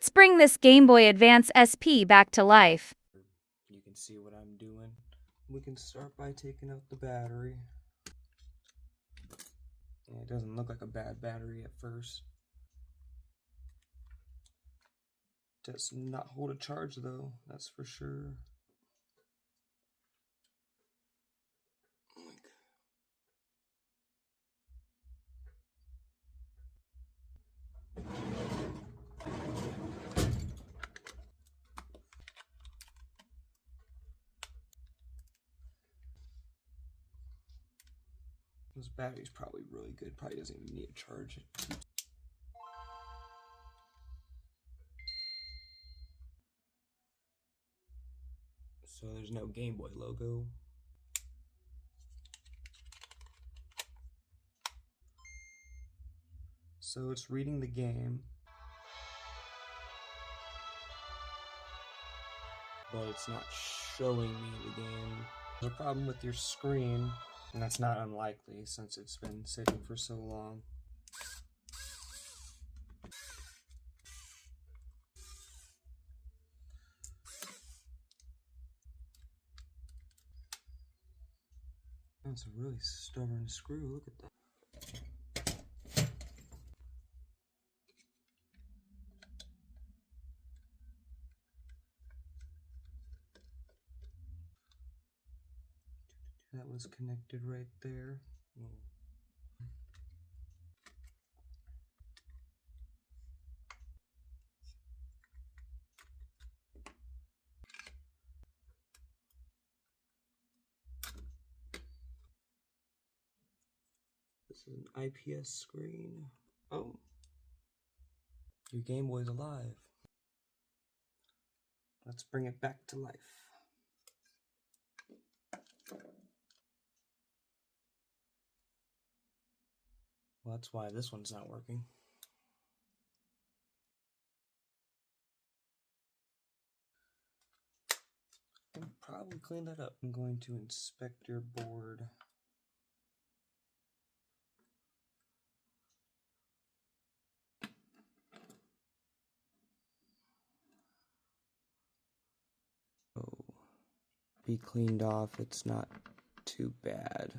Let's bring this Game Boy Advance SP back to life. You can see what I'm doing. We can start by taking out the battery. Yeah, it doesn't look like a bad battery at first. Does not hold a charge though, that's for sure. This battery's probably really good, probably doesn't even need to charge it. So there's no Game Boy logo. So it's reading the game, but it's not showing me the game. There's a problem with your screen, and that's not unlikely since it's been sitting for so long. That's a really stubborn screw, look at that. That was connected right there. This is an IPS screen. Oh, your Game Boy's alive. Let's bring it back to life. Well, that's why this one's not working. I'll probably clean that up. I'm going to inspect your board. Oh, be cleaned off. It's not too bad.